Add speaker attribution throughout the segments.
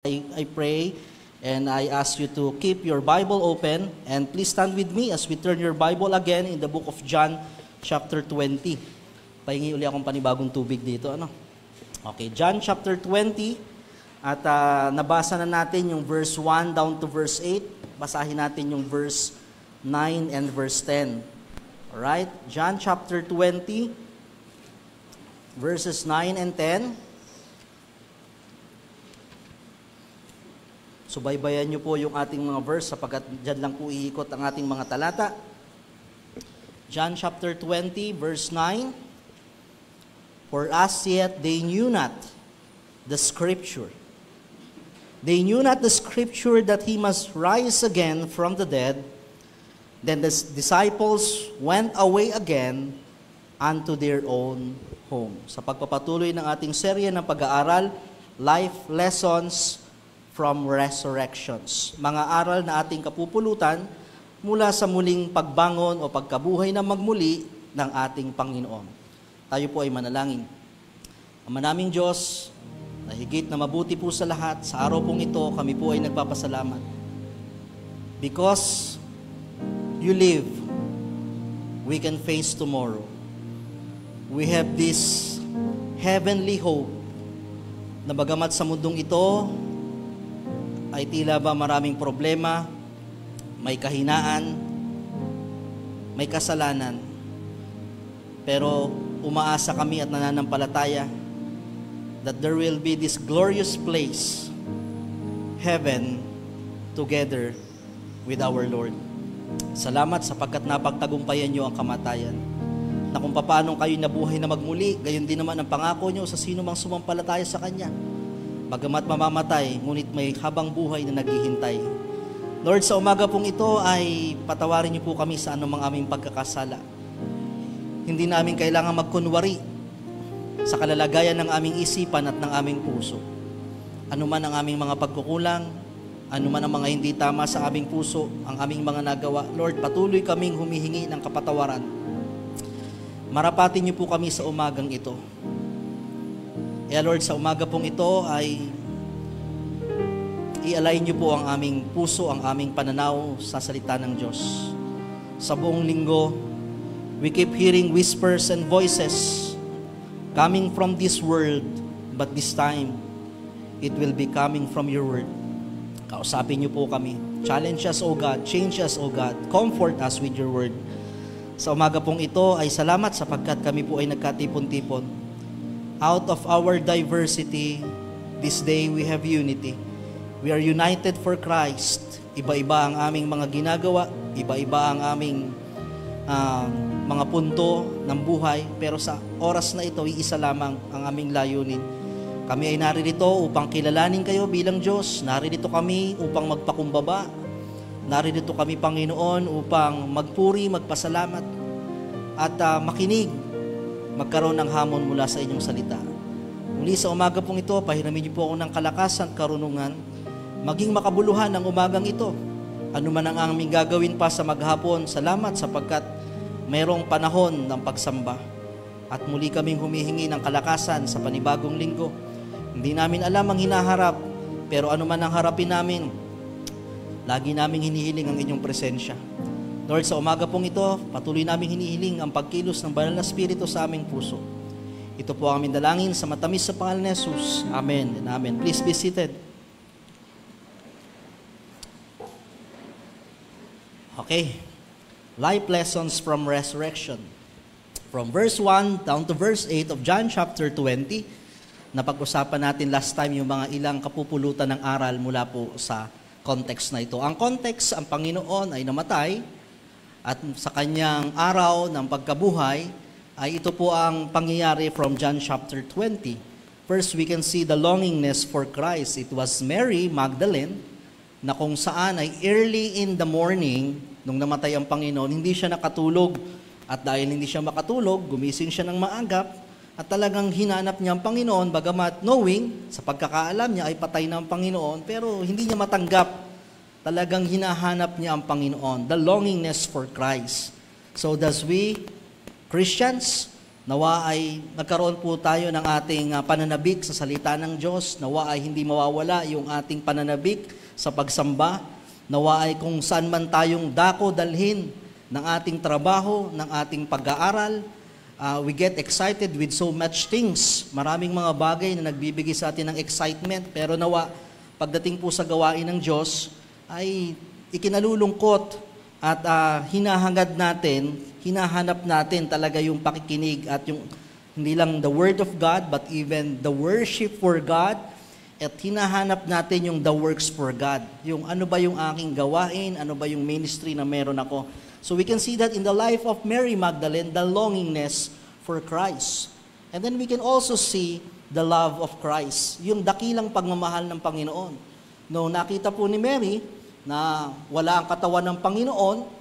Speaker 1: I pray and I ask you to keep your Bible open and please stand with me as we turn your Bible again in the book of John chapter 20. Pahingi uli akong panibagong tubig dito. Okay, John chapter 20 at nabasa na natin yung verse 1 down to verse 8. Basahin natin yung verse 9 and verse 10. Alright, John chapter 20 verses 9 and 10. Subaybayan niyo po yung ating mga verse sapagkat dyan lang po iikot ang ating mga talata. John chapter 20 verse 9. For as yet they knew not the scripture. They knew not the scripture that he must rise again from the dead. Then the disciples went away again unto their own home. Sa pagpapatuloy ng ating serye ng pag-aaral, Life Lessons from Resurrections. Mga aral na ating kapupulutan mula sa muling pagbangon o pagkabuhay na magmuli ng ating Panginoon. Tayo po ay manalangin. Ama naming Diyos, na higit na mabuti po sa lahat, sa araw pong ito, kami po ay nagpapasalamat. Because you live, we can face tomorrow. We have this heavenly hope na bagamat sa mundong ito, ay tila ba maraming problema, may kahinaan, may kasalanan. Pero umaasa kami at nananampalataya that there will be this glorious place, heaven, together with our Lord. Salamat sapagkat napagtagumpayan niyo ang kamatayan. Na kung paano kayo nabuhay na magmuli, gayon din naman ang pangako niyo sa sino mang sumampalataya sa Kanya. Bagamat mamamatay, ngunit may habang buhay na naghihintay. Lord, sa umaga pong ito ay patawarin niyo po kami sa anumang aming pagkakasala. Hindi namin kailangan magkunwari sa kalalagayan ng aming isipan at ng aming puso. Ano man ang aming mga pagkukulang, ano man ang mga hindi tama sa aming puso, ang aming mga nagawa, Lord, patuloy kaming humihingi ng kapatawaran. Marapatin niyo po kami sa umagang ito. Kaya Lord, sa umaga pong ito ay i-align niyo po ang aming puso, ang aming pananaw sa salita ng Diyos. Sa buong linggo, we keep hearing whispers and voices coming from this world, but this time, it will be coming from your word. Kausapin niyo po kami. Challenge us, O God. Change us, O God. Comfort us with your word. Sa umaga pong ito ay salamat sapagkat kami po ay nagkatipon-tipon. Out of our diversity, this day we have unity. We are united for Christ. Iba-iba ang aming mga ginagawa, iba-iba ang aming mga punto ng buhay, pero sa oras na ito, iisa lamang ang aming layunin. Kami ay naririto upang kilalanin kayo bilang Diyos. Naririto kami upang magpakumbaba. Naririto kami, Panginoon, upang magpuri, magpasalamat, at makinig, magkaroon ng hamon mula sa inyong salita. Muli sa umaga pong ito, pahiramin niyo po ako ng kalakasan, karunungan, maging makabuluhan ng umagang ito. Ano man ang aming gagawin pa sa maghapon, salamat sapagkat mayroong panahon ng pagsamba. At muli kaming humihingi ng kalakasan sa panibagong linggo. Hindi namin alam ang hinaharap, pero ano man ang harapin namin, lagi naming hinihiling ang inyong presensya. Lord, sa umaga pong ito, patuloy namin hinihiling ang pagkilos ng Banal na Espiritu sa aming puso. Ito po ang aming dalangin sa matamis sa pangalan ni Jesus. Amen and amen. Please be seated. Okay. Life Lessons from Resurrection. From verse 1 down to verse 8 of John chapter 20, napag-usapan natin last time yung mga ilang kapupulutan ng aral mula po sa context na ito. Ang context, ang Panginoon ay namatay, at sa kanyang araw ng pagkabuhay, ay ito po ang pangyayari from John chapter 20. First, we can see the longingness for Christ. It was Mary Magdalene, na kung saan ay early in the morning, nung namatay ang Panginoon, hindi siya nakatulog. At dahil hindi siya makatulog, gumising siya ng maagap, at talagang hinanap niya ang Panginoon, bagamat knowing, sa pagkakaalam niya ay patay na ang Panginoon, pero hindi niya matanggap. Talagang hinahanap niya ang Panginoon, the longingness for Christ. So does we, Christians, Nawa ay nagkaroon po tayo ng ating pananabik sa salita ng Diyos. Nawa ay hindi mawawala yung ating pananabik sa pagsamba. Nawa ay kung saan man tayong dako dalhin ng ating trabaho, ng ating pag-aaral, we get excited with so much things. Maraming mga bagay na nagbibigay sa atin ng excitement. Pero nawa, pagdating po sa gawain ng Diyos, ay ikinalulungkot at hinahangad natin, hinahanap natin talaga yung pakikinig at yung hindi lang the Word of God, but even the worship for God, at hinahanap natin yung the works for God. Yung ano ba yung aking gawain, ano ba yung ministry na meron ako. So we can see that in the life of Mary Magdalene, the longingness for Christ. And then we can also see the love of Christ, yung dakilang pagmamahal ng Panginoon. No, nakita po ni Mary na wala ang katawan ng Panginoon,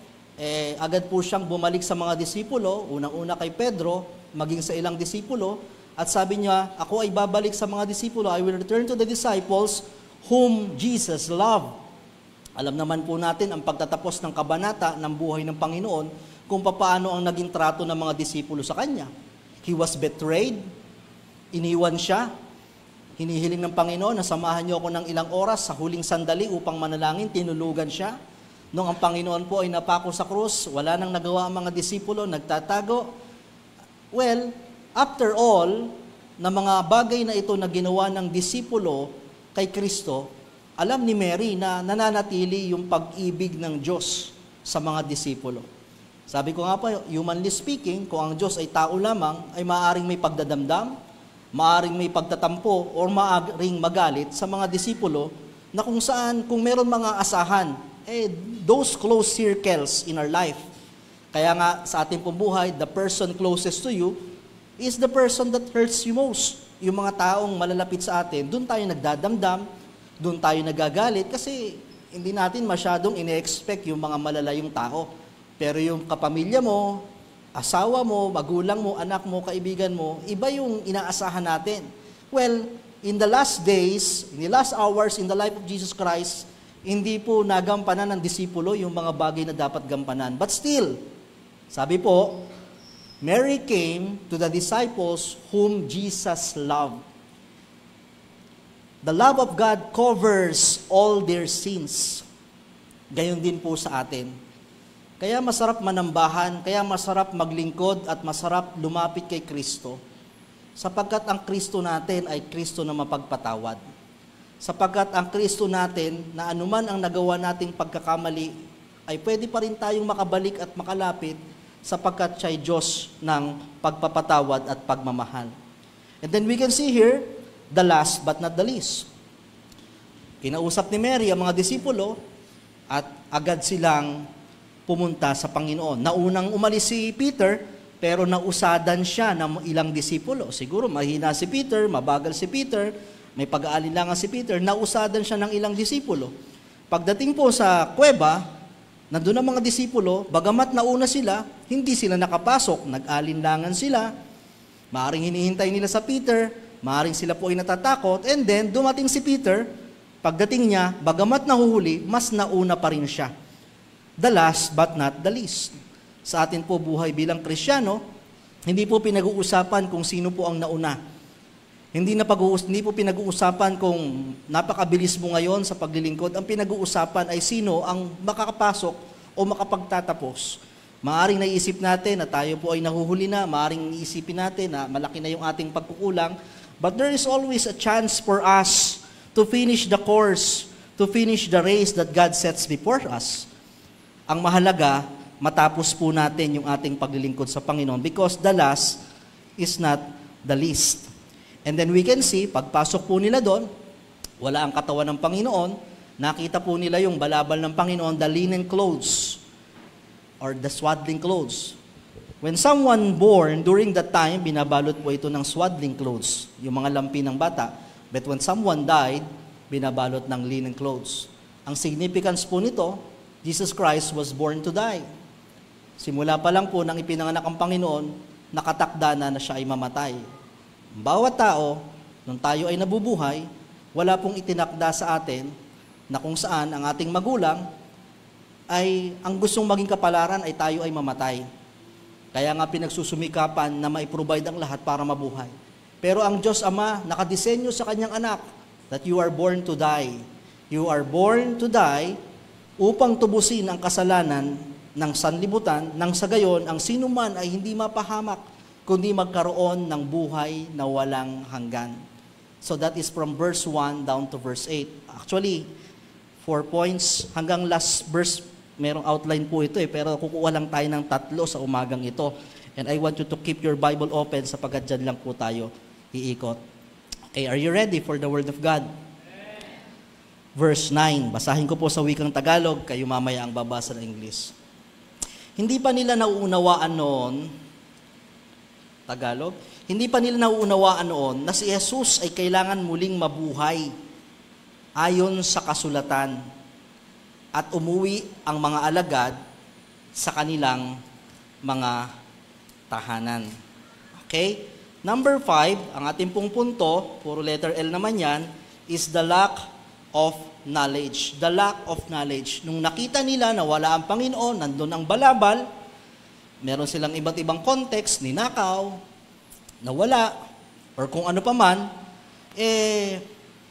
Speaker 1: agad po siyang bumalik sa mga disipulo, unang-una kay Pedro, maging sa ilang disipulo, at sabi niya, ako ay babalik sa mga disipulo, I will return to the disciples whom Jesus loved. Alam naman po natin ang pagtatapos ng kabanata ng buhay ng Panginoon kung paano ang naging trato ng mga disipulo sa Kanya. He was betrayed, iniwan siya, hinihiling ng Panginoon na samahan niyo ako ng ilang oras sa huling sandali upang manalangin, tinulugan siya. Nung ang Panginoon po ay napako sa krus, wala nang nagawa ang mga disipulo, nagtatago. Well, after all, na mga bagay na ito na ginawa ng disipulo kay Kristo, alam ni Mary na nananatili yung pag-ibig ng Diyos sa mga disipulo. Sabi ko nga pa, humanly speaking, kung ang Diyos ay tao lamang, ay maaaring may pagdadamdam, maaaring may pagtatampo, o maaaring magalit sa mga disipulo, na kung saan, kung meron mga asahan, those close circles in our life. Kaya nga sa ating pambuhay, the person closest to you is the person that hurts you most. Yung mga taong malalapit sa atin, doon tayo nagdadamdam, doon tayo nagagalit, kasi hindi natin masyadong ine-expect yung mga malalayong tao. Pero yung kapamilya mo, asawa mo, magulang mo, anak mo, kaibigan mo, iba yung inaasahan natin. Well, in the last days, in the last hours, in the life of Jesus Christ, hindi po nagampanan ng disipulo yung mga bagay na dapat gampanan. But still, sabi po, Mary came to the disciples whom Jesus loved. The love of God covers all their sins. Gayon din po sa atin. Kaya masarap manambahan, kaya masarap maglingkod at masarap lumapit kay Kristo. Sapagkat ang Kristo natin ay Kristo na mapagpatawad. Sapagkat ang Kristo natin, na anuman ang nagawa nating pagkakamali, ay pwede pa rin tayong makabalik at makalapit sapagkat siya'y Diyos ng pagpapatawad at pagmamahal. And then we can see here, the last but not the least. Kinausap ni Mary ang mga disipulo at agad silang pumunta sa Panginoon. Naunang umalis si Peter, pero nausadan siya ng ilang disipulo. Siguro mahina si Peter, mabagal si Peter, may pag-aalinlangan si Peter, nausadan siya ng ilang disipulo. Pagdating po sa kuweba, nandun ang mga disipulo, bagamat nauna sila, hindi sila nakapasok, nag-alinlangan sila, maaring hinihintay nila sa Peter, maaring sila po ay natatakot, and then dumating si Peter, pagdating niya, bagamat nahuhuli, mas nauna pa rin siya. The last but not the least. Sa atin po buhay bilang Kristiyano, hindi po pinag-uusapan kung sino po ang nauna. Hindi po pinag-uusapan kung napakabilis mo ngayon sa paglilingkod. Ang pinag-uusapan ay sino ang makakapasok o makapagtatapos. Maaring naisip natin na tayo po ay nahuhuli na, maaring iisipin natin na malaki na yung ating pagkukulang, but there is always a chance for us to finish the course, to finish the race that God sets before us. Ang mahalaga, matapos po natin yung ating paglilingkod sa Panginoon because the last is not the least. And then we can see, pagpasok po nila doon, wala ang katawan ng Panginoon, nakita po nila yung balabal ng Panginoon, the linen clothes, or the swaddling clothes. When someone born, during that time, binabalot po ito ng swaddling clothes, yung mga lampi ng bata. But when someone died, binabalot ng linen clothes. Ang significance po nito, Jesus Christ was born to die. Simula pa lang po nang ipinanganak ang Panginoon, nakatakda na siya ay mamatay. Bawat tao, nung tayo ay nabubuhay, wala pong itinakda sa atin na kung saan ang ating magulang ay ang gustong maging kapalaran ay tayo ay mamatay. Kaya nga pinagsusumikapan na mai-provide ang lahat para mabuhay. Pero ang Diyos Ama, nakadisenyo sa kanyang anak that you are born to die. You are born to die upang tubusin ang kasalanan ng sanlibutan, nang sa gayon, ang sinuman ay hindi mapahamak, kundi magkaroon ng buhay na walang hanggan. So that is from verse 1 down to verse 8. Actually, 4 points hanggang last verse, merong outline po ito pero kukuha lang tayo ng 3 sa umagang ito. And I want you to keep your Bible open sapagkat dyan lang po tayo iikot. Okay, are you ready for the Word of God? Verse 9, basahin ko po sa wikang Tagalog, kayo mamaya ang babasa ng English. Hindi pa nila nauunawaan noon, Tagalog, hindi pa nila nauunawaan noon na si Jesus ay kailangan muling mabuhay ayon sa kasulatan at umuwi ang mga alagad sa kanilang mga tahanan. Okay? Number 5, ang ating pong punto, puro letter L naman yan, is the lack of knowledge. The lack of knowledge. Nung nakita nila na wala ang Panginoon, nandun ang balabal, meron silang iba't ibang context, ninakaw, nawala, or kung ano pa man,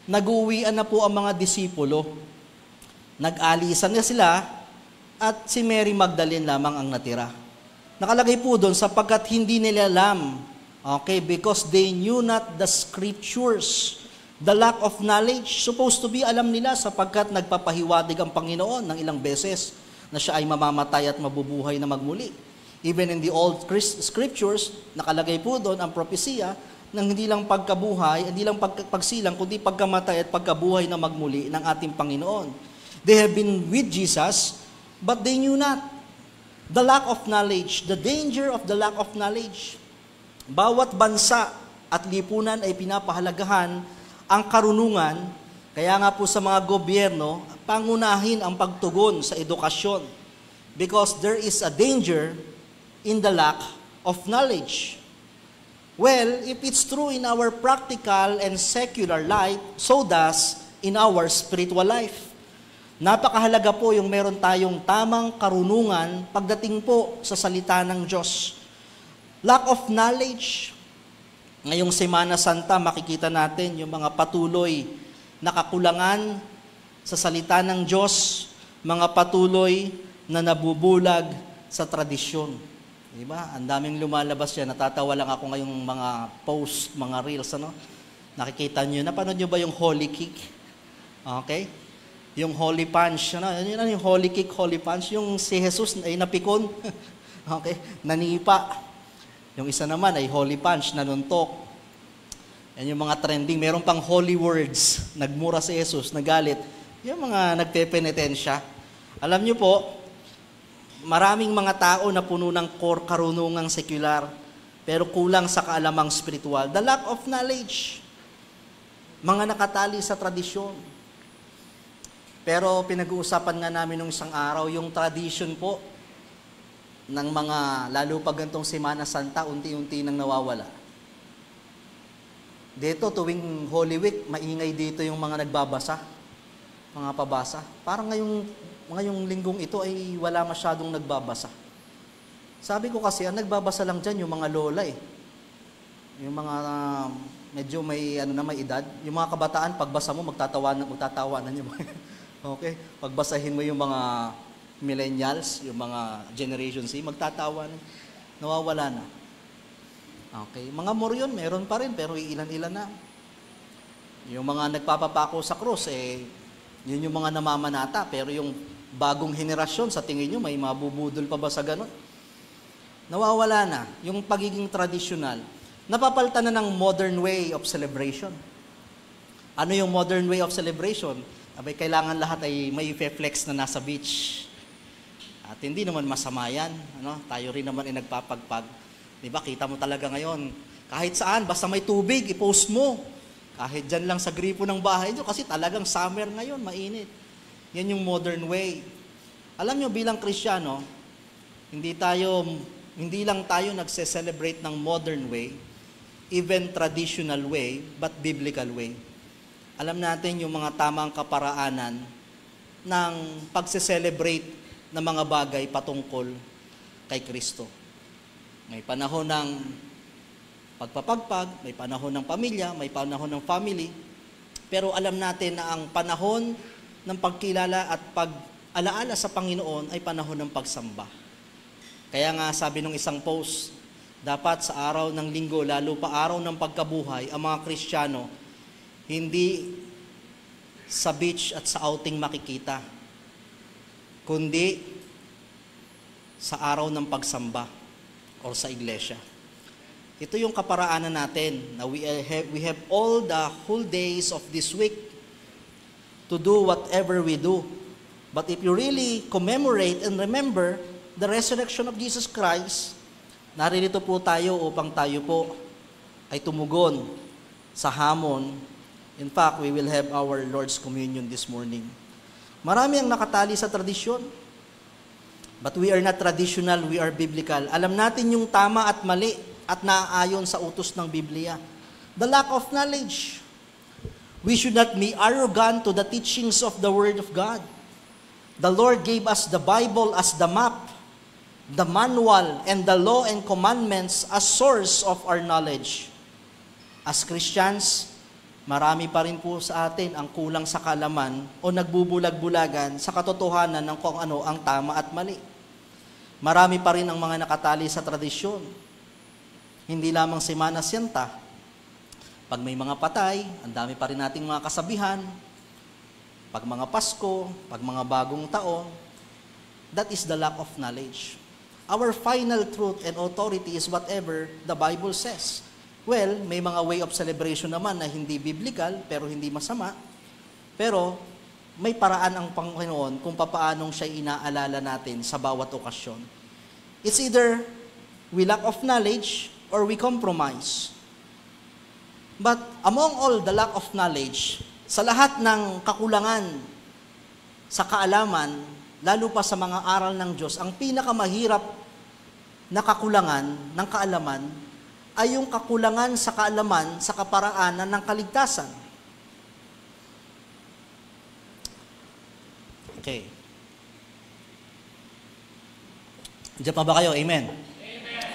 Speaker 1: nag-uwian na po ang mga disipulo. Nag-alisan na sila, at si Mary Magdalene lamang ang natira. Nakalagay po doon, sapagkat hindi nila alam, okay, because they knew not the scriptures. The lack of knowledge, supposed to be alam nila sapagkat nagpapahiwatig ang Panginoon ng ilang beses na siya ay mamamatay at mabubuhay na magmuli. Even in the old scriptures, nakalagay po doon ang propesya ng hindi lang pagkabuhay, hindi lang pagsilang, kundi pagkamatay at pagkabuhay na magmuli ng ating Panginoon. They have been with Jesus, but they knew not. The lack of knowledge, the danger of the lack of knowledge. Bawat bansa at lipunan ay pinapahalagahan ang karunungan, kaya nga po sa mga gobyerno, pangunahin ang pagtugon sa edukasyon. Because there is a danger in the lack of knowledge. Well, if it's true in our practical and secular life, so does in our spiritual life. Napakahalaga po yung meron tayong tamang karunungan pagdating po sa salita ng Diyos. Lack of knowledge. Ngayong Semana Santa, makikita natin yung mga patuloy na kakulangan sa salita ng Diyos, mga patuloy na nabubulag sa tradisyon. Diba? Ang daming lumalabas yan. Natatawa lang ako ngayong mga post, mga reels. Ano? Nakikita nyo, napanood nyo ba yung Holy Kick? Okay? Yung Holy Punch. Ano? Yun yung Holy Kick, Holy Punch. Yung si Jesus ay napikon. Okay? Nanipa. Yung isa naman ay Holy Punch, nanuntok. Yan yung mga trending. Meron pang Holy Words. Nagmura si Jesus, nagalit. Yung mga nagpepenitensya. Alam nyo po, maraming mga tao na puno ng karunungang sekular, pero kulang sa kaalamang spiritual. The lack of knowledge. Mga nakatali sa tradisyon. Pero pinag-uusapan nga namin nung isang araw, yung tradition po, ng mga, lalo pag gantong Semana Santa, unti-unti nang nawawala. Dito, tuwing Holy Week, maingay dito yung mga nagbabasa, mga pabasa. Parang ngayong linggong ito ay wala masyadong nagbabasa. Sabi ko kasi, ang nagbabasa lang dyan yung mga lola eh. Yung mga medyo may, may edad. Yung mga kabataan, pagbasa mo, magtatawanan yung mga, okay? Pagbasahin mo yung mga millennials, yung mga Generation Z, magtatawa na, nawawala na. Okay, mga moryon, meron pa rin, pero ilan-ilan na. Yung mga nagpapapako sa krus, yun yung mga namamanata, pero yung bagong henerasyon, sa tingin nyo, may mabubudol pa ba sa ganun? Nawawala na, yung pagiging tradisyonal. Napapalitan na ng modern way of celebration. Ano yung modern way of celebration? Abay, kailangan lahat ay may flex na nasa beach. At hindi naman masama yan. Tayo rin naman ay nagpapagpag. Diba, kita mo talaga ngayon, kahit saan, basta may tubig, i-post mo. Kahit dyan lang sa gripo ng bahay nyo, kasi talagang summer ngayon, mainit. Yan yung modern way. Alam nyo, bilang Kristiyano, hindi lang tayo nagse-celebrate ng modern way, even traditional way, but biblical way. Alam natin yung mga tamang kaparaanan ng pagse-celebrate ng mga bagay patungkol kay Kristo. May panahon ng pagpapagpag, may panahon ng pamilya, may panahon ng family. Pero alam natin na ang panahon ng pagkilala at pag-alaala sa Panginoon ay panahon ng pagsamba. Kaya nga sabi nung isang post, dapat sa araw ng linggo, lalo pa araw ng pagkabuhay, ang mga Kristiyano, hindi sa beach at sa outing makikita, kundi sa araw ng pagsamba o sa iglesia. Ito yung kaparaanan natin na we have all the whole days of this week to do whatever we do. But if you really commemorate and remember the resurrection of Jesus Christ, naririto po tayo upang tayo po ay tumugon sa hamon. In fact, we will have our Lord's Communion this morning. Marami ang nakatali sa tradisyon. But we are not traditional, we are biblical. Alam natin yung tama at mali at naaayon sa utos ng Biblia. The lack of knowledge. We should not be arrogant to the teachings of the Word of God. The Lord gave us the Bible as the map, the manual, and the law and commandments as source of our knowledge. As Christians, marami pa rin po sa atin ang kulang sa kaalaman o nagbubulag-bulagan sa katotohanan ng kung ano ang tama at mali. Marami pa rin ang mga nakatali sa tradisyon. Hindi lamang Semana Santa. Pag may mga patay, ang dami pa rin nating mga kasabihan. Pag mga Pasko, pag mga bagong taon, that is the lack of knowledge. Our final truth and authority is whatever the Bible says. Well, may mga way of celebration naman na hindi biblical, pero hindi masama. Pero may paraan ang Panginoon kung papaanong siya inaalala natin sa bawat okasyon. It's either we lack of knowledge or we compromise. But among all the lack of knowledge, sa lahat ng kakulangan sa kaalaman, lalo pa sa mga aral ng Diyos, ang pinakamahirap na kakulangan ng kaalaman ay yung kakulangan sa kaalaman sa kaparaanan ng kaligtasan. Okay. Diyan pa ba kayo? Amen.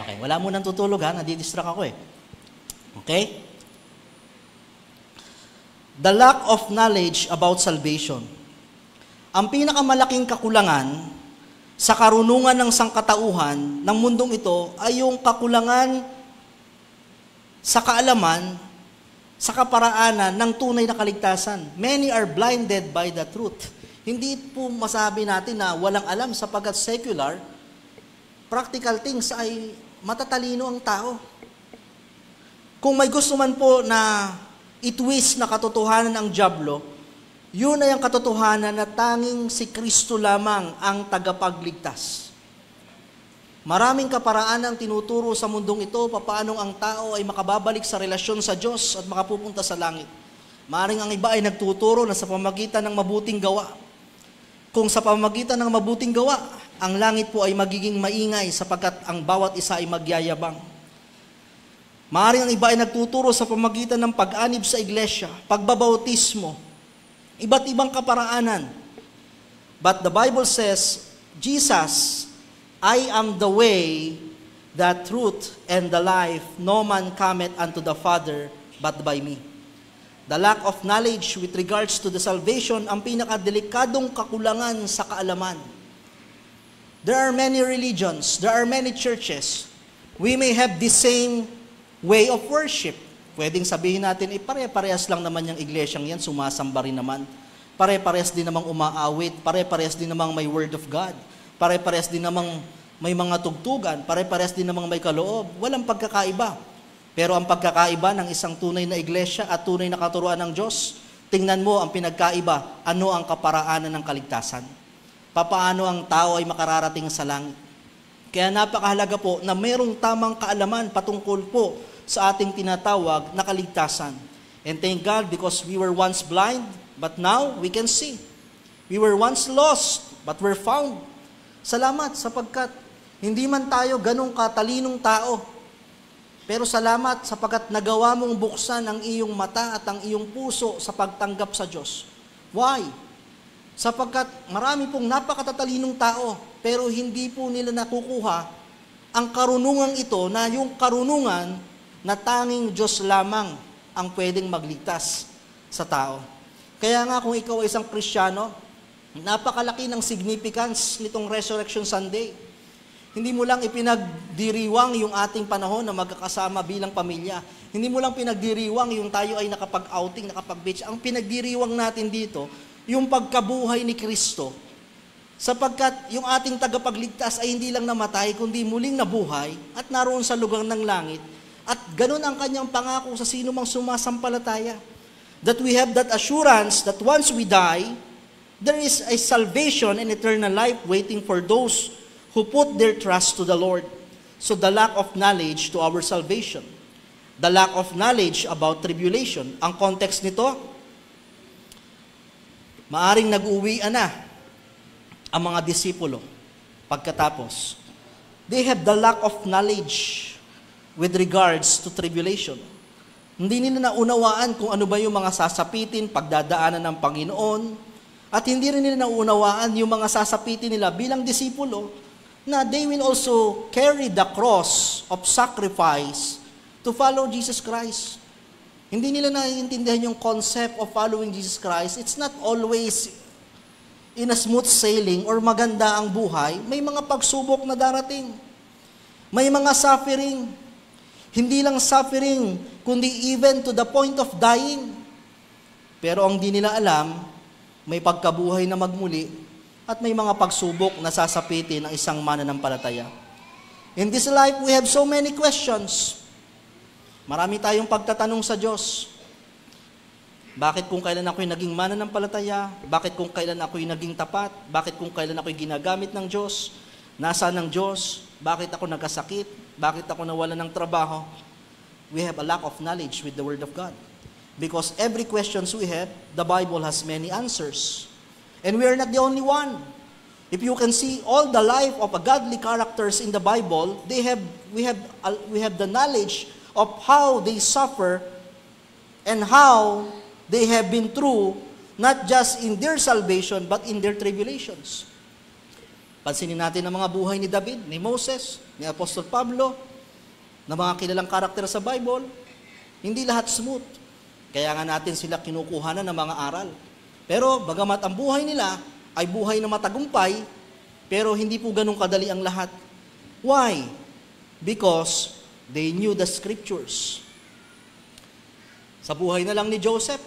Speaker 1: Okay, wala mo nang tutulog ha, nadidistract ako eh. Okay? The lack of knowledge about salvation. Ang pinakamalaking kakulangan sa karunungan ng sangkatauhan ng mundong ito ay yung kakulangan sa kaalaman, sa kaparaanan ng tunay na kaligtasan. Many are blinded by the truth. Hindi po masabi natin na walang alam sapagkat secular, practical things ay matatalino ang tao. Kung may gusto man po na itwist na katotohanan ng dyablo, yun ay ang katotohanan na tanging si Kristo lamang ang tagapagligtas. Maraming kaparaan ang tinuturo sa mundong ito, papaanong ang tao ay makababalik sa relasyon sa Diyos at makapupunta sa langit. Maring ang iba ay nagtuturo na sa pamagitan ng mabuting gawa. Kung sa pamagitan ng mabuting gawa, ang langit po ay magiging maingay sapagkat ang bawat isa ay magyayabang. Maaaring ang iba ay nagtuturo sa pamagitan ng pag-anib sa iglesia, pagbabautismo, iba't ibang kaparaanan. But the Bible says, Jesus, I am the way, the truth, and the life. No man cometh unto the Father but by me. The lack of knowledge with regards to the salvation, ang pinakadelikadong kakulangan sa kaalaman. There are many religions, there are many churches. We may have the same way of worship. Pwedeng sabihin natin, pare-parehas lang naman yung iglesyang yan, sumasamba rin naman. Pare-parehas din namang umaawit, pare-parehas din namang may word of God, pare-parehas din namang may mga tugtugan, pare-parehas din namang may kaloob. Walang pagkakaiba. Pero ang pagkakaiba ng isang tunay na iglesia at tunay na katuruan ng Diyos, tingnan mo ang pinagkaiba, ano ang kaparaanan ng kaligtasan. Papaano ang tao ay makararating sa langit. Kaya napakahalaga po na mayroong tamang kaalaman patungkol po sa ating tinatawag na kaligtasan. And thank God because we were once blind, but now we can see. We were once lost, but we're found. Salamat sapagkat hindi man tayo ganong katalinong tao. Pero salamat sapagkat nagawa mong buksan ang iyong mata at ang iyong puso sa pagtanggap sa Diyos. Why? Sapagkat marami pong napakatalinong tao, pero hindi po nila nakukuha ang karunungan ito na yung karunungan na tanging Diyos lamang ang pwedeng magligtas sa tao. Kaya nga kung ikaw ay isang Kristiyano, napakalaki ng significance nitong Resurrection Sunday. Hindi mo lang ipinagdiriwang yung ating panahon na magkakasama bilang pamilya. Hindi mo lang pinagdiriwang yung tayo ay nakapag-outing, nakapag-beach. Ang pinagdiriwang natin dito, yung pagkabuhay ni Kristo. Sapagkat yung ating tagapagligtas ay hindi lang namatay, kundi muling nabuhay at naroon sa lugar ng langit. At ganun ang kanyang pangako sa sino mang sumasampalataya. That we have that assurance that once we die, there is a salvation and eternal life waiting for those who put their trust to the Lord. So the lack of knowledge to our salvation. The lack of knowledge about tribulation. Ang context nito, maaring nag-uwian na ang mga disipulo pagkatapos. They have the lack of knowledge with regards to tribulation. Hindi nila naunawaan kung ano ba yung mga sasapitin, pagdadaanan ng Panginoon, at hindi rin nila naunawaan yung mga sasapitin nila bilang disipulo, na they will also carry the cross of sacrifice to follow Jesus Christ. Hindi nila naiintindihan yung concept of following Jesus Christ. It's not always in a smooth sailing or maganda ang buhay. May mga pagsubok na darating. May mga suffering. Hindi lang suffering, kundi even to the point of dying. Pero ang di nila alam, may pagkabuhay na magmuli at may mga pagsubok na sasapitin ng isang mananampalataya. In this life, we have so many questions. Marami tayong pagtatanong sa Diyos. Bakit kung kailan ako'y naging mananampalataya? Bakit kung kailan ako'y naging tapat? Bakit kung kailan ako'y ginagamit ng Diyos? Nasaan ang Diyos? Bakit ako nagkasakit? Bakit ako nawalan ng trabaho? We have a lack of knowledge with the Word of God. Because every questions we have, the Bible has many answers. And we are not the only one. If you can see all the life of a godly characters in the Bible, we have the knowledge of how they suffer and how they have been through, not just in their salvation, but in their tribulations. Pansinin natin ang mga buhay ni David, ni Moses, ni Apostol Pablo, na mga kilalang karakter sa Bible. Hindi lahat smooth. Kaya nga natin sila kinukuhanan ng mga aral. Pero bagamat ang buhay nila ay buhay na matagumpay, pero hindi po ganun kadali ang lahat. Why? Because they knew the scriptures. Sa buhay na lang ni Joseph,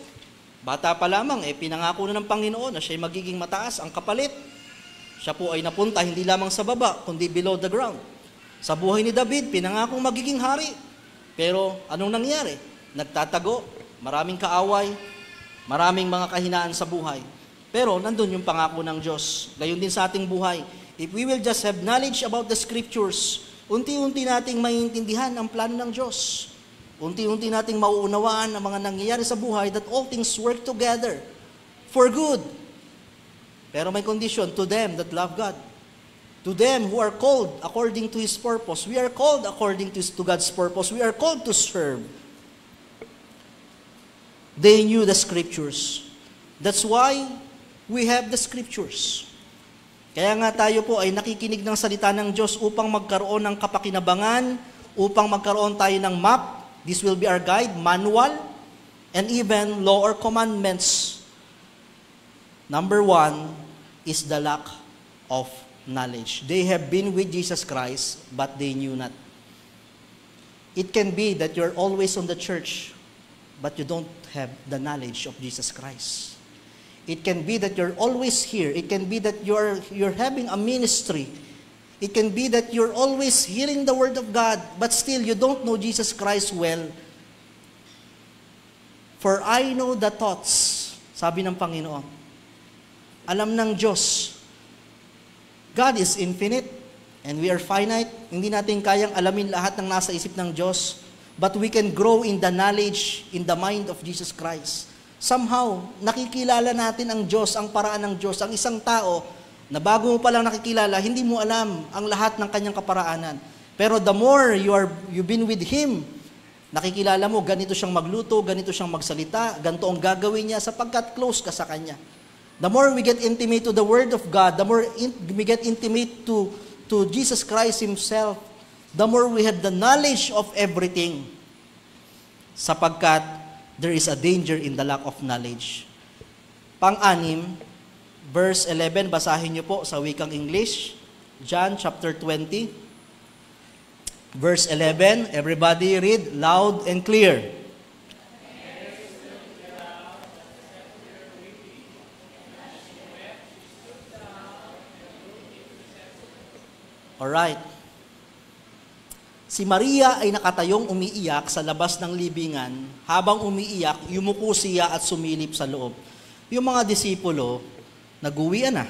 Speaker 1: bata pa lamang, pinangako na ng Panginoon na siya'y magiging mataas, ang kapalit. Siya po ay napunta hindi lamang sa baba, kundi below the ground. Sa buhay ni David, pinangakong magiging hari. Pero anong nangyari? Nagtatago, maraming kaaway, maraming mga kahinaan sa buhay. Pero nandun yung pangako ng Diyos. Gayon din sa ating buhay. If we will just have knowledge about the scriptures, unti-unti nating maiintindihan ang plano ng Diyos. Unti-unti nating mauunawaan ang mga nangyayari sa buhay that all things work together for good. Pero may condition, to them that love God. To them who are called according to His purpose. We are called according to God's purpose. We are called to serve. They knew the scriptures. That's why we have the scriptures. Kaya nga tayo po ay nakikinig ng salita ng Diyos upang magkaroon ng kapakinabangan, upang magkaroon tayo ng map. This will be our guide, manual, and even law or commandments. Number 1 is the lack of knowledge. They have been with Jesus Christ, but they knew not. It can be that you're always on the church, but you don't have the knowledge of Jesus Christ. It can be that you're always here. It can be that you're having a ministry. It can be that you're always hearing the Word of God, but still you don't know Jesus Christ well. For I know the thoughts, sabi ng Panginoon. Alam ng Diyos. God is infinite, and we are finite. Hindi natin kayang alamin lahat ng nasa isip ng Diyos, but we can grow in the knowledge, in the mind of Jesus Christ. Somehow, nakikilala natin ang Diyos, ang paraan ng Diyos, ang isang tao, na bago mo palang nakikilala, hindi mo alam ang lahat ng kanyang kaparaanan. Pero the more you've been with Him, nakikilala mo, ganito siyang magluto, ganito siyang magsalita, ganito ang gagawin niya sapagkat close ka sa Kanya. The more we get intimate to the Word of God, the more we get intimate to Jesus Christ Himself, the more we have the knowledge of everything, sapagkat there is a danger in the lack of knowledge. Pang-anim, verse 11, basahin niyo po sa wikang English, John chapter 20, verse 11, everybody read loud and clear. Alright. Si Maria ay nakatayong umiiyak sa labas ng libingan. Habang umiiyak, yumuko siya at sumilip sa loob. Yung mga disipulo, nag-uwian na.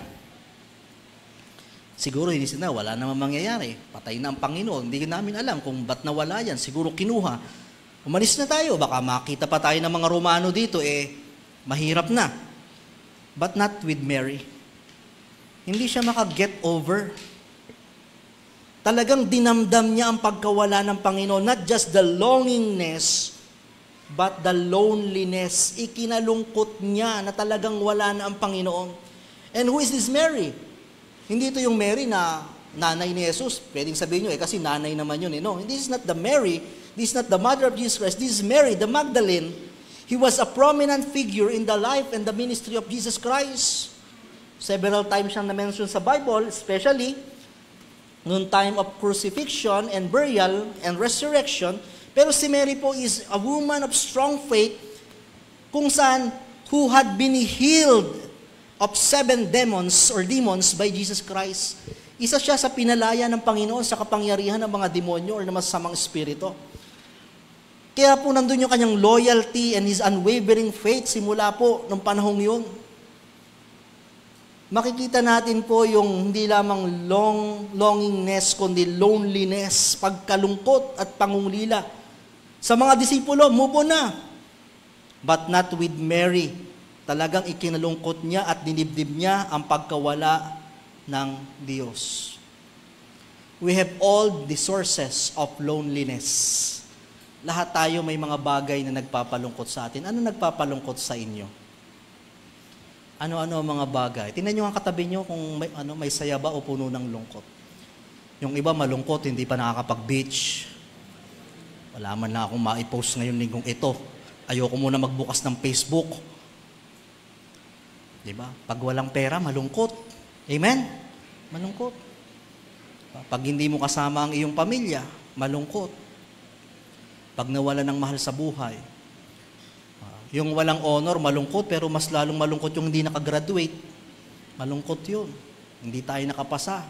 Speaker 1: Siguro hindi sila, wala namang mangyayari. Patay na ang Panginoon. Hindi namin alam kung ba't nawala yan. Siguro kinuha. Umalis na tayo. Baka makita pa tayo ng mga Romano dito. Mahirap na. But not with Mary. Hindi siya maka-get over. Talagang dinamdam niya ang pagkawala ng Panginoon, not just the longingness, but the loneliness. Ikinalungkot niya na talagang wala na ang Panginoon. And who is this Mary? Hindi ito yung Mary na nanay ni Jesus. Pwedeng sabihin nyo, kasi nanay naman yun. No, this is not the Mary. This is not the mother of Jesus Christ. This is Mary, the Magdalene. He was a prominent figure in the life and the ministry of Jesus Christ. Several times siyang na-mention sa Bible, especially noong time of crucifixion and burial and resurrection. Pero si Mary po is a woman of strong faith kung saan who had been healed of 7 demons by Jesus Christ. Isa siya sa pinalaya ng Panginoon sa kapangyarihan ng mga demonyo or ng masamang espiritu. Kaya po nandun yung kanyang loyalty and his unwavering faith simula po nung panahong yun. Makikita natin po yung hindi lamang longingness, kundi loneliness, pagkalungkot at pangungulila. Sa mga disipulo, move on na. But not with Mary. Talagang ikinalungkot niya at dinibdib niya ang pagkawala ng Diyos. We have all the sources of loneliness. Lahat tayo may mga bagay na nagpapalungkot sa atin. Ano nagpapalungkot sa inyo? Ano-ano ang mga bagay? Tingnan nyo ang katabi nyo kung may saya ba o puno ng lungkot. Yung iba malungkot, hindi pa nakakapag-beach. Wala man na akong ma-post ngayon linggong ito. Ayoko muna magbukas ng Facebook. Diba? Pag walang pera, malungkot. Amen? Malungkot. Pag hindi mo kasama ang iyong pamilya, malungkot. Pag nawala ng mahal sa buhay, yung walang honor, malungkot, pero mas lalong malungkot yung hindi nakagraduate. Malungkot yun. Hindi tayo nakapasa.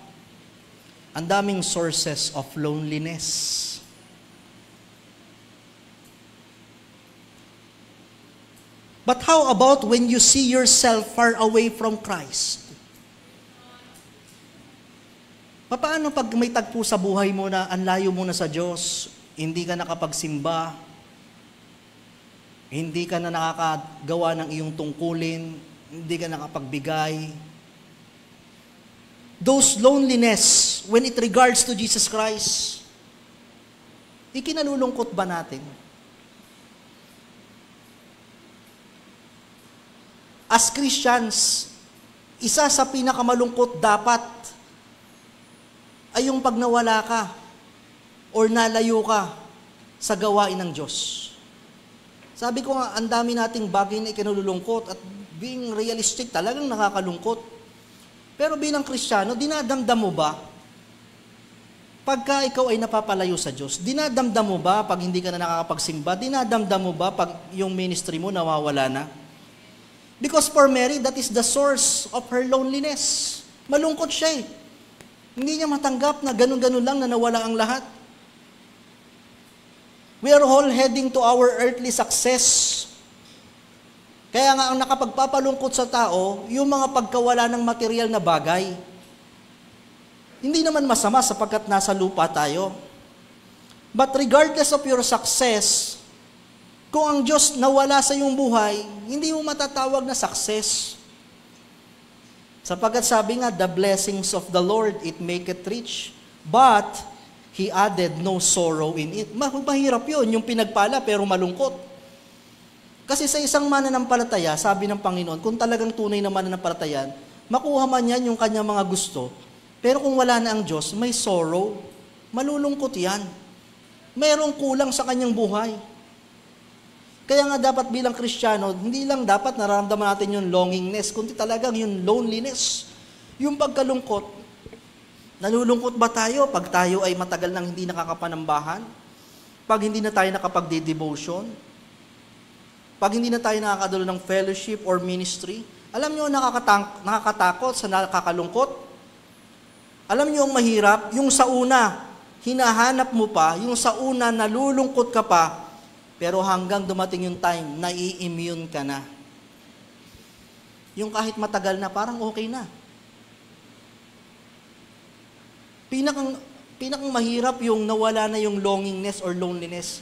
Speaker 1: Ang daming sources of loneliness. But how about when you see yourself far away from Christ? Paano pag may tagpo sa buhay mo na ang layo mo na sa Diyos, hindi ka nakapagsimba, hindi ka na nakakagawa ng iyong tungkulin, hindi ka nakapagbigay. Those loneliness, when it regards to Jesus Christ, ikinalulungkot ba natin? As Christians, isa sa pinakamalungkot dapat ay yung pag nawala ka or nalayo ka sa gawain ng Diyos. Sabi ko nga, ang dami nating bagay na ikinalulungkot at being realistic, talagang nakakalungkot. Pero bilang Kristiyano, dinadamdam mo ba? Pagka ikaw ay napapalayo sa Diyos, dinadamdam mo ba pag hindi ka na nakakapagsimba? Dinadamdam mo ba pag yung ministry mo nawawala na? Because for Mary, that is the source of her loneliness. Malungkot siya eh. Hindi niya matanggap na ganun-ganun lang na nawala ang lahat. We are all heading to our earthly success. Kaya nga ang nakapagpapalungkot sa tao, yung mga pagkawala ng material na bagay. Hindi naman masama sapagkat nasa lupa tayo. But regardless of your success, kung ang Diyos nawala sa iyong buhay, hindi mo matatawag na success. Sapagkat sabi nga, the blessings of the Lord, it maketh rich, but He added no sorrow in it. Mahirap yun, yung pinagpala pero malungkot. Kasi sa isang mananampalataya, sabi ng Panginoon, kung talagang tunay na mananampalatayan, makuha man yan yung kanyang mga gusto, pero kung wala na ang Diyos, may sorrow, malulungkot yan. Mayroong kulang sa kanyang buhay. Kaya nga dapat bilang Kristiyano, hindi lang dapat nararamdaman natin yung longingness, kundi talagang yung loneliness, yung pagkalungkot. Nalulungkot ba tayo pag tayo ay matagal nang hindi nakakapanambahan? Pag hindi na tayo nakapag-devotion? Pag hindi na tayo nakakadalo ng fellowship or ministry? Alam nyo, nakakatakot sa nakakalungkot? Alam nyo ang mahirap? Yung sa una, hinahanap mo pa, yung sa una, nalulungkot ka pa, pero hanggang dumating yung time, nai-immune ka na. Yung kahit matagal na, parang okay na. Pinakang mahirap yung nawala na yung longingness or loneliness.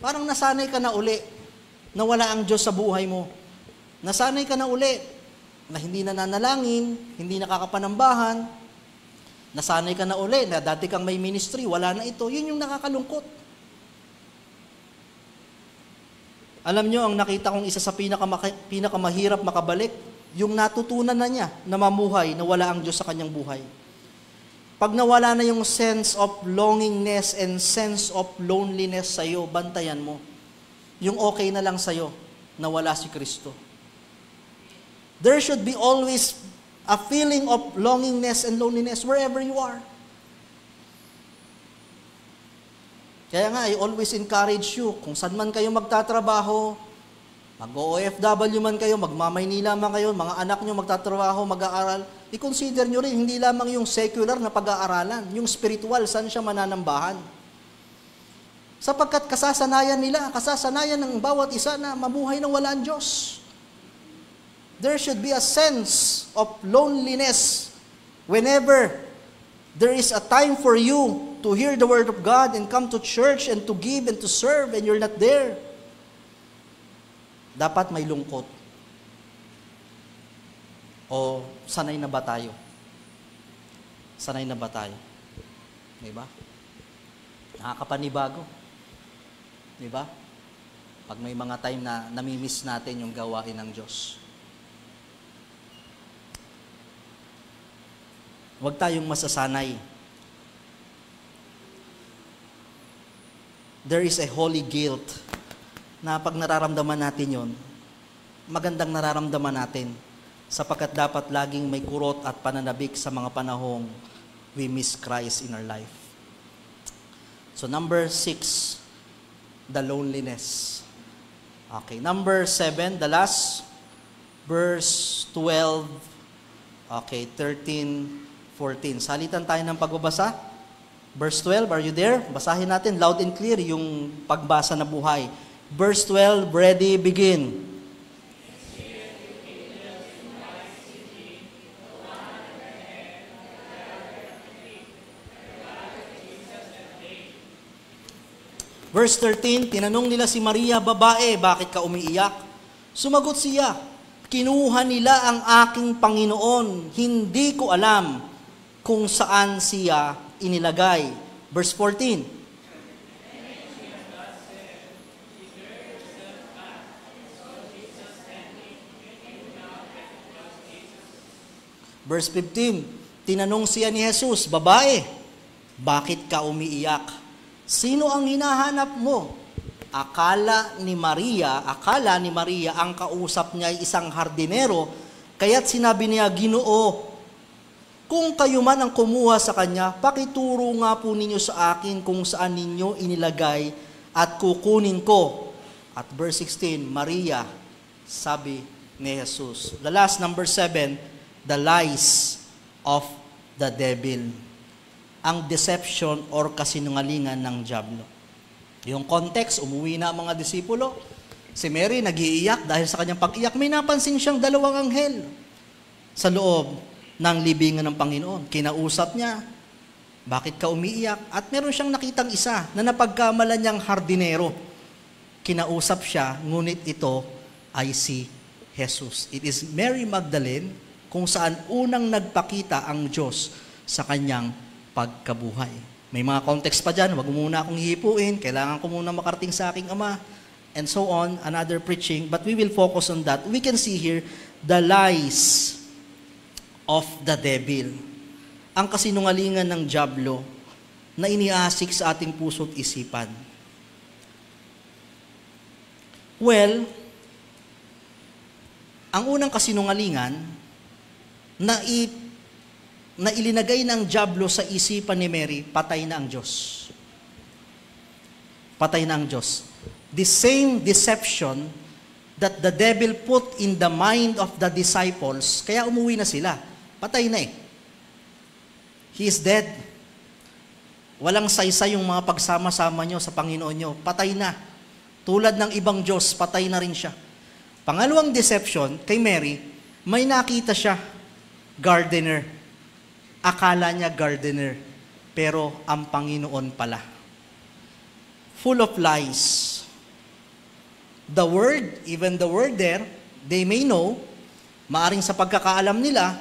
Speaker 1: Parang nasanay ka na uli, nawala ang Diyos sa buhay mo. Nasanay ka na uli, na hindi na nanalangin, hindi nakakapanambahan. Nasanay ka na uli, na dati kang may ministry, wala na ito. Yun yung nakakalungkot. Alam nyo, ang nakita kong isa sa pinakamahirap makabalik, yung natutunan na niya na mamuhay, na wala ang Diyos sa kanyang buhay. Pag nawala na yung sense of longingness and sense of loneliness sa'yo, bantayan mo. Yung okay na lang sa'yo, na wala si Kristo. There should be always a feeling of longingness and loneliness wherever you are. Kaya nga, I always encourage you, kung saan man kayo magtatrabaho, mag-OFW man kayo, magmamaynila man kayo, mga anak nyo magtatrabaho, mag-aaral, i-consider nyo rin, hindi lamang yung secular na pag-aaralan, yung spiritual, saan siya mananambahan. Sapagkat kasasanayan ng bawat isa na mabuhay ng walang Diyos. There should be a sense of loneliness whenever there is a time for you to hear the Word of God and come to church and to give and to serve and you're not there. Dapat may lungkot. O sanay na ba tayo? Sanay na ba tayo? Diba? Nakakapanibago. Diba? Pag may mga time na namimiss natin yung gawain ng Diyos. Huwag tayong masasanay. There is a holy guilt na pag nararamdaman natin yon, magandang nararamdaman natin sapagkat dapat laging may kurot at pananabik sa mga panahong we miss Christ in our life. So number 6, the loneliness. Okay, number 7, the last, verse 12, okay, 13, 14. Salitan tayo ng pagbabasa. Verse 12, are you there? Basahin natin loud and clear yung pagbasa na buhay. Verse 12, ready, begin. Verse 13, tinanong nila si Maria, babae, bakit ka umiiyak? Sumagot siya, kinuha nila ang aking Panginoon, hindi ko alam kung saan siya inilagay. Verse 14. Verse 15. Tinanong siya ni Jesus, babae, bakit ka umiiyak? Sino ang hinahanap mo? Akala ni Maria, ang kausap niya ay isang hardinero, kaya't sinabi niya, Ginoo, kung kayo man ang kumuha sa kanya, pakituro nga po ninyo sa akin kung saan ninyo inilagay at kukunin ko. At verse 16, Maria, sabi ni Jesus. The last, number 7, the lies of the devil. Ang deception or kasinungalingan ng diablo. Yung context, umuwi na ang mga disipulo. Si Mary nag-iiyak dahil sa kanyang pag-iyak. May napansin siyang dalawang anghel sa loob ng libingan ng Panginoon. Kinausap niya, bakit ka umiiyak? At meron siyang nakitang isa na napagkamalan niyang hardinero. Kinausap siya, ngunit ito ay si Jesus. It is Mary Magdalene kung saan unang nagpakita ang Diyos sa kanyang pagkabuhay. May mga context pa dyan, wag muna akong hihipuin, kailangan ko muna makarating sa aking Ama, and so on, another preaching, but we will focus on that. We can see here the lies of the devil. Ang kasinungalingan ng diablo na iniasik sa ating puso't isipan? Well, ang unang kasinungalingan na ilinagay ng dyablo sa isipan ni Mary, patay na ang Diyos. Patay na ang Diyos. The same deception that the devil put in the mind of the disciples, kaya umuwi na sila. Patay na eh. He is dead. Walang saysay yung mga pagsama-sama nyo sa Panginoon nyo. Patay na. Tulad ng ibang Diyos, patay na rin siya. Pangalawang deception, kay Mary, may nakita siya, gardener. Akala niya gardener, pero ang Panginoon pala. Full of lies. The word, even the word there, they may know, maaring sa pagkakaalam nila,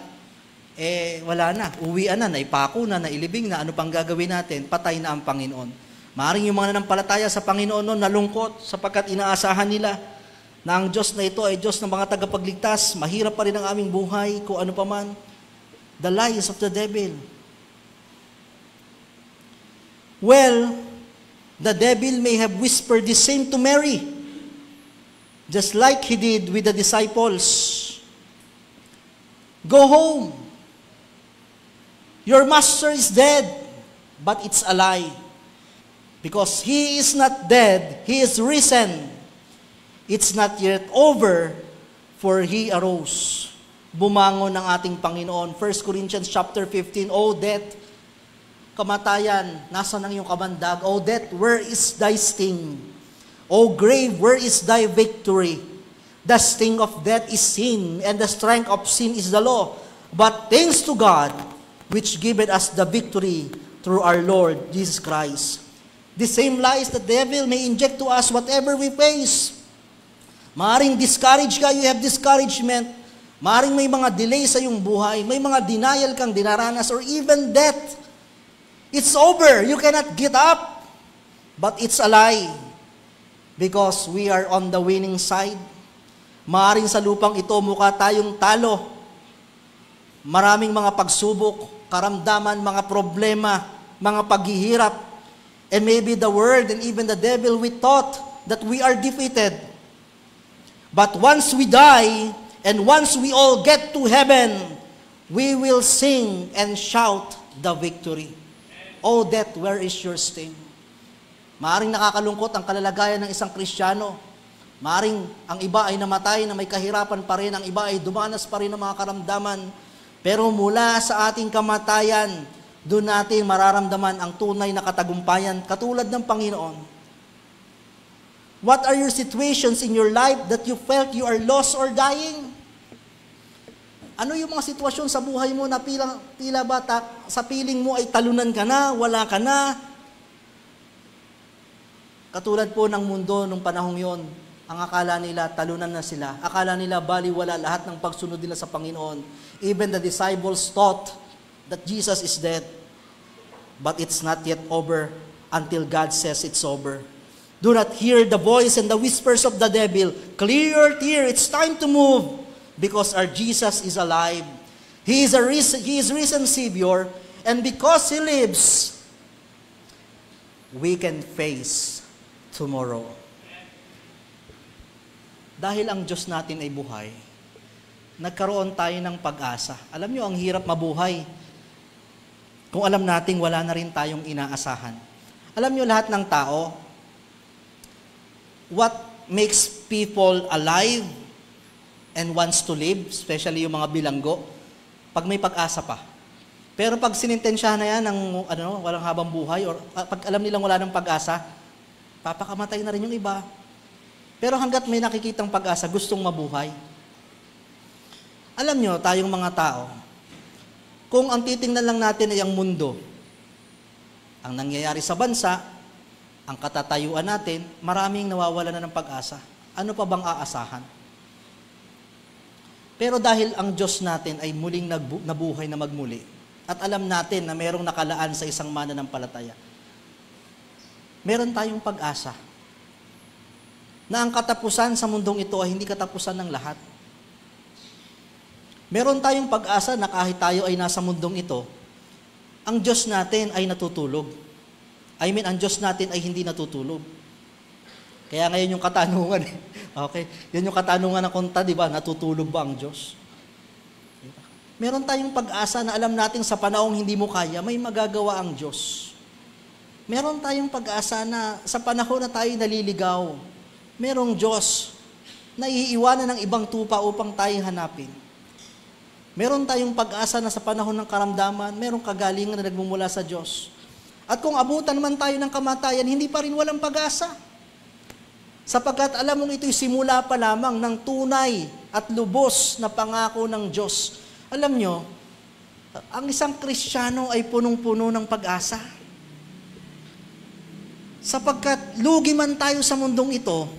Speaker 1: wala na, uwian na, naipako na, nailibing na, ano pang gagawin natin, patay na ang Panginoon. Maaring yung mga nanampalataya sa Panginoon noon, nalungkot, sapagkat inaasahan nila na ang Diyos na ito ay Diyos ng mga tagapagligtas, mahirap pa rin ang aming buhay, kung ano pa man. The lies of the devil. Well, the devil may have whispered the same to Mary, just like he did with the disciples. Go home. Your master is dead, but it's a lie. Because he is not dead, he is risen. It's not yet over, for he arose. Bumangon ng ating Panginoon. 1 Corinthians chapter 15, O death, kamatayan, nasa nang iyong kabandag? O death, where is thy sting? O grave, where is thy victory? The sting of death is sin, and the strength of sin is the law. But thanks to God, which giveth us the victory through our Lord Jesus Christ. The same lies the devil may inject to us whatever we face. Maaring discourage ka, you have discouragement. Maaring may mga delay sa iyong buhay, may mga denial kang dinaranas, or even death. It's over, you cannot get up. But it's a lie. Because we are on the winning side. Maaring sa lupang ito, mukha tayong talo. Maraming mga pagsubok, karamdaman, mga problema, mga paghihirap. And maybe the world and even the devil, we thought that we are defeated. But once we die, and once we all get to heaven, we will sing and shout the victory. Oh death, where is your sting? Maaring nakakalungkot ang kalalagayan ng isang Kristiyano. Maaring ang iba ay namatay na may kahirapan pa rin, ang iba ay dumanas pa rin ng mga karamdaman. Pero mula sa ating kamatayan, doon natin mararamdaman ang tunay na katagumpayan katulad ng Panginoon. What are your situations in your life that you felt you are lost or dying? Ano yung mga sitwasyon sa buhay mo na tila ba sa piling mo ay talunan ka na, wala ka na? Katulad po ng mundo nung panahong yon, ang akala nila talunan na sila. Akala nila baliwala lahat ng pagsunod nila sa Panginoon. Even the disciples thought that Jesus is dead. But it's not yet over until God says it's over. Do not hear the voice and the whispers of the devil. Clear your tear, it's time to move. Because our Jesus is alive. He is risen Savior. And because He lives, we can face tomorrow. Dahil ang Diyos natin ay buhay, nagkaroon tayo ng pag-asa. Alam nyo, ang hirap mabuhay kung alam nating wala na rin tayong inaasahan. Alam nyo, lahat ng tao, what makes people alive and wants to live, especially yung mga bilanggo, pag may pag-asa pa. Pero pag sinintensyahan na yan ng walang habang buhay, or pag alam nilang wala ng pag-asa, papakamatay na rin yung iba. Pero hanggat may nakikitang pag-asa, gustong mabuhay. Alam nyo, tayong mga tao, kung ang titingnan lang natin ay ang mundo, ang nangyayari sa bansa, ang katatayuan natin, maraming nawawala na ng pag-asa. Ano pa bang aasahan? Pero dahil ang Diyos natin ay muling nabuhay na magmuli, at alam natin na merong nakalaan sa isang mananampalataya, meron tayong pag-asa na ang katapusan sa mundong ito ay hindi katapusan ng lahat. Meron tayong pag-asa na kahit tayo ay nasa mundong ito, ang Diyos natin ay natutulog. Ang Diyos natin ay hindi natutulog. Kaya ngayon yung katanungan, okay? Yan yung katanungan ng konta, di ba? Natutulog ba ang Diyos? Diba? Meron tayong pag-asa na alam natin sa panahong hindi mo kaya, may magagawa ang Diyos. Meron tayong pag-asa na sa panahon na tayo naliligaw, merong Diyos na iiwanan ng ibang tupa upang tayo hanapin. Meron tayong pag-asa na sa panahon ng karamdaman, merong kagalingan na nagmumula sa Diyos. At kung abutan man tayo ng kamatayan, hindi pa rin walang pag-asa. Sapagkat alam mong ito'y simula pa lamang ng tunay at lubos na pangako ng Diyos. Alam nyo, ang isang Kristiyano ay punong-puno ng pag-asa. Sapagkat lugi man tayo sa mundong ito,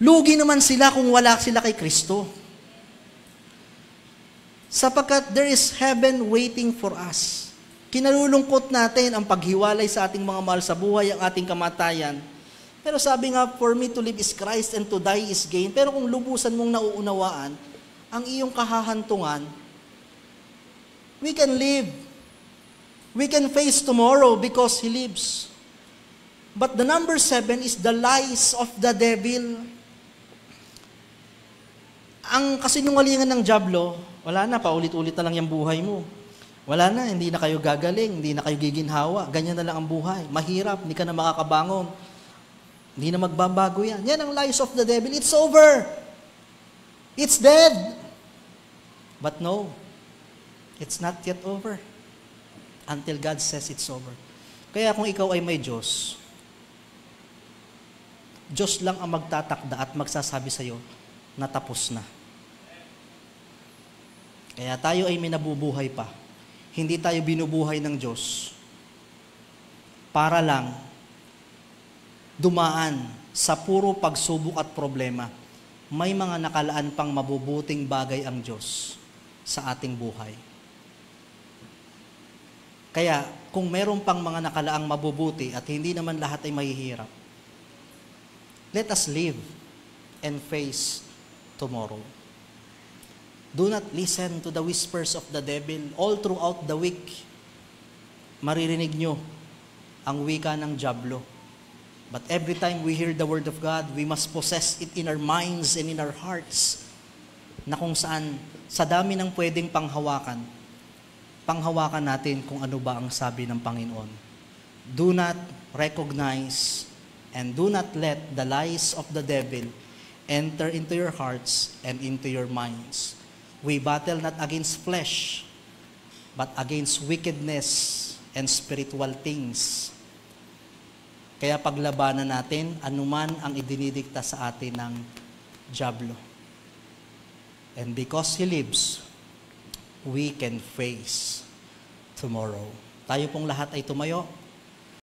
Speaker 1: lugi naman sila kung wala sila kay Kristo. Sapagkat there is heaven waiting for us. Kinalulungkot natin ang paghiwalay sa ating mga mahal sa buhay, ang ating kamatayan. Pero sabi nga, for me to live is Christ and to die is gain. Pero kung lubusan mong nauunawaan, ang iyong kahahantungan, we can live. We can face tomorrow because He lives. But the number 7 is the lies of the devil. Ang kasinungalingan ng dyablo, wala na, paulit-ulit na lang yung buhay mo. Wala na, hindi na kayo gagaling, hindi na kayo giginhawa, ganyan na lang ang buhay. Mahirap, hindi ka na makakabangon. Hindi na magbabago yan. Yan ang lies of the devil. It's over. It's dead. But no, it's not yet over. Until God says it's over. Kaya kung ikaw ay may Diyos, Diyos lang ang magtatakda at magsasabi sa iyo na tapos na. Kaya tayo ay may nabubuhay pa. Hindi tayo binubuhay ng Diyos para lang dumaan sa puro pagsubok at problema. May mga nakalaan pang mabubuting bagay ang Diyos sa ating buhay. Kaya kung meron pang mga nakalaang mabubuti at hindi naman lahat ay mahihirap, let us live and face tomorrow. Do not listen to the whispers of the devil. All throughout the week, maririnig nyo ang wika ng dyablo. But every time we hear the word of God, we must possess it in our minds and in our hearts, na kung saan, sa dami ng pwedeng panghawakan natin kung ano ba ang sabi ng Panginoon. Do not recognize and do not let the lies of the devil enter into your hearts and into your minds. We battle not against flesh, but against wickedness and spiritual things. Kaya paglabanan natin, anuman ang idinidikta sa atin ng dyablo. And because He lives, we can face tomorrow. Tayo pong lahat ay tumayo.